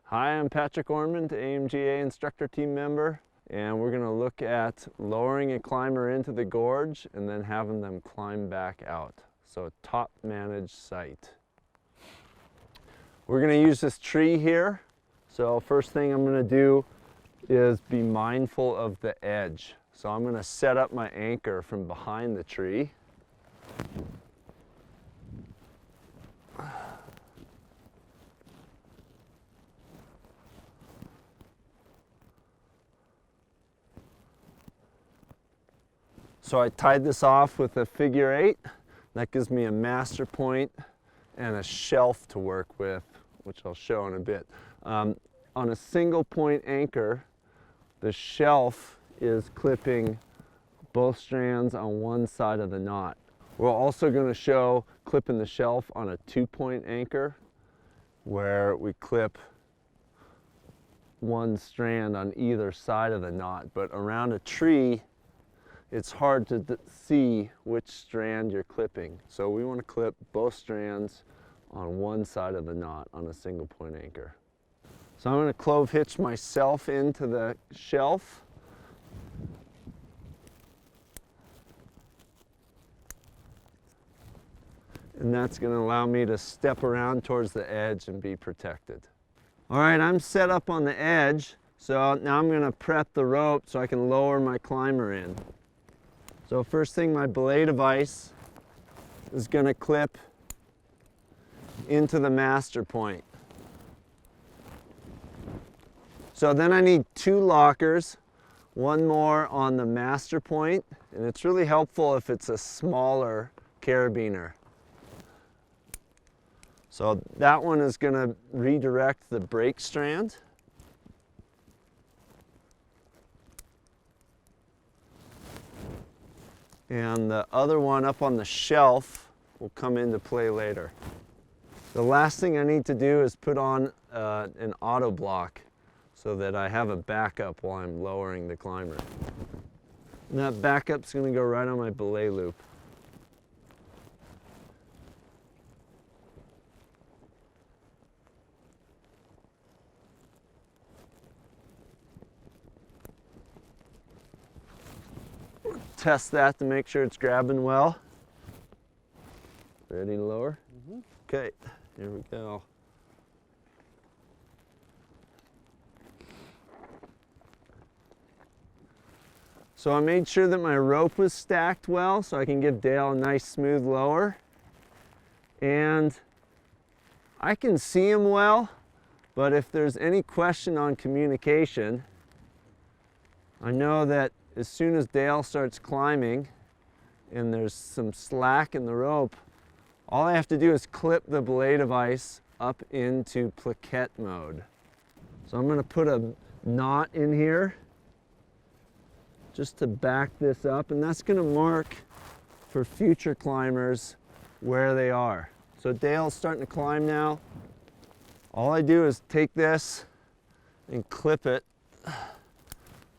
Hi, I'm Patrick Ormond, AMGA Instructor team member, and we're going to look at lowering a climber into the gorge and then having them climb back out. So a top managed site. We're going to use this tree here. So first thing I'm going to do is be mindful of the edge. So I'm going to set up my anchor from behind the tree. So I tied this off with a figure 8. That gives me a master point and a shelf to work with, which I'll show in a bit. On a single point anchor, the shelf is clipping both strands on one side of the knot. We're also going to show clipping the shelf on a 2-point anchor, where we clip one strand on either side of the knot. But around a tree, it's hard to see which strand you're clipping. So we want to clip both strands on one side of the knot on a single point anchor. So I'm going to clove hitch myself into the shelf. And that's going to allow me to step around towards the edge and be protected. All right, I'm set up on the edge. So now I'm going to prep the rope so I can lower my climber in. So first thing, my belay device is going to clip into the master point. So then I need 2 lockers, one more on the master point, and it's really helpful if it's a smaller carabiner. So that one is going to redirect the brake strand. And the other one up on the shelf will come into play later. The last thing I need to do is put on an auto block so that I have a backup while I'm lowering the climber. And that backup's going to go right on my belay loop. Test that to make sure it's grabbing well. Ready to lower? Okay, here we go. So I made sure that my rope was stacked well so I can give Dale a nice smooth lower. And I can see him well, but if there's any question on communication, I know that as soon as Dale starts climbing and there's some slack in the rope, all I have to do is clip the belay device up into plaquette mode. So I'm going to put a knot in here just to back this up, and that's going to mark for future climbers where they are. So Dale's starting to climb now. All I do is take this and clip it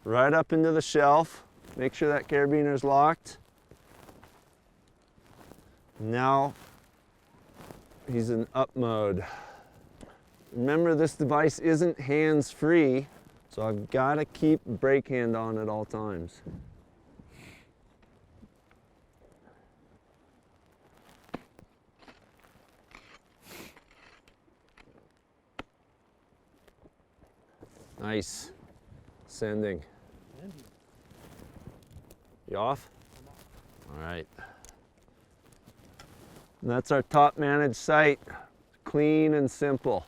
right up into the shelf. Make sure that carabiner is locked. Now he's in up mode. Remember, this device isn't hands-free, so I've got to keep brake hand on at all times. Nice. Sending. You off? All right. And that's our top managed site. Clean and simple.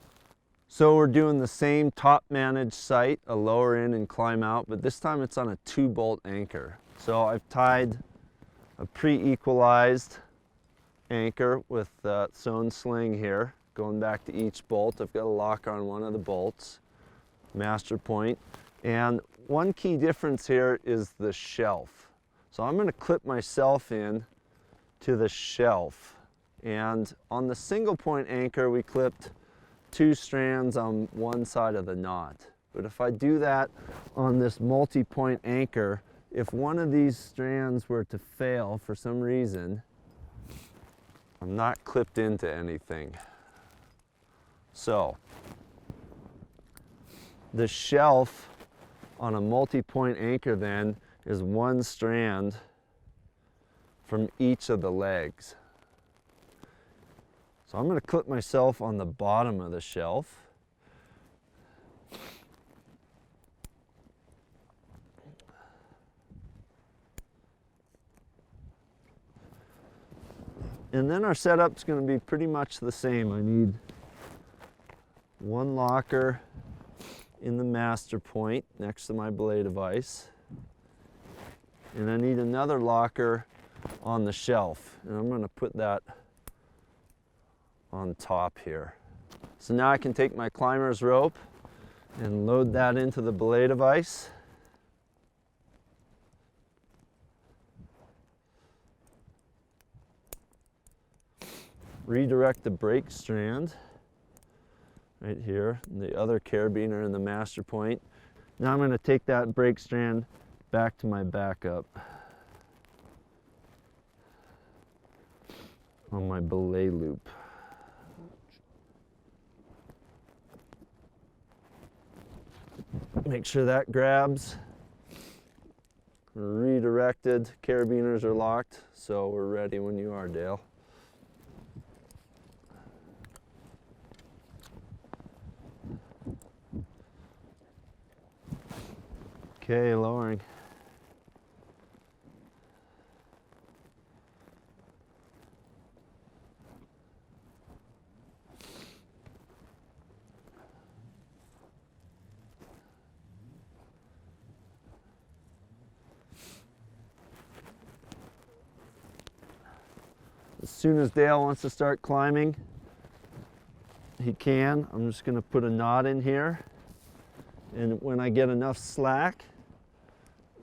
So we're doing the same top managed site, a lower in and climb out, but this time it's on a 2-bolt anchor. So I've tied a pre-equalized anchor with a sewn sling here, going back to each bolt. I've got a locker on one of the bolts, master point. And one key difference here is the shelf. So I'm going to clip myself in to the shelf. And on the single point anchor, we clipped 2 strands on one side of the knot. But if I do that on this multi-point anchor, if one of these strands were to fail for some reason, I'm not clipped into anything. So The shelf on a multi-point anchor then is one strand from each of the legs. So I'm going to clip myself on the bottom of the shelf. And then our setup's going to be pretty much the same. I need one locker in the master point next to my belay device. And I need another locker on the shelf. And I'm going to put that on top here. So now I can take my climber's rope and load that into the belay device. Redirect the brake strand right here, and the other carabiner in the master point. Now I'm going to take that brake strand back to my backup on my belay loop. Make sure that grabs. Redirected, carabiners are locked, so we're ready when you are, Dale. Okay, lowering. As soon as Dale wants to start climbing, he can. I'm just going to put a knot in here, and when I get enough slack,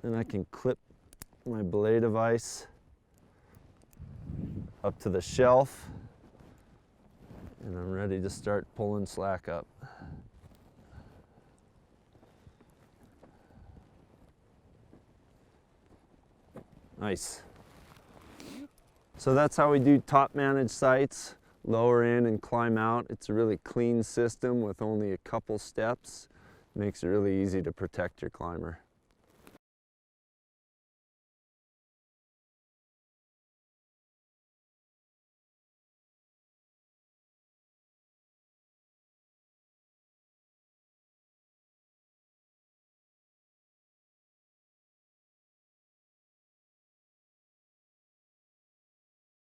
then I can clip my belay device up to the shelf, and I'm ready to start pulling slack up. Nice. So that's how we do top managed sites. Lower in and climb out. It's a really clean system with only a couple steps. Makes it really easy to protect your climber.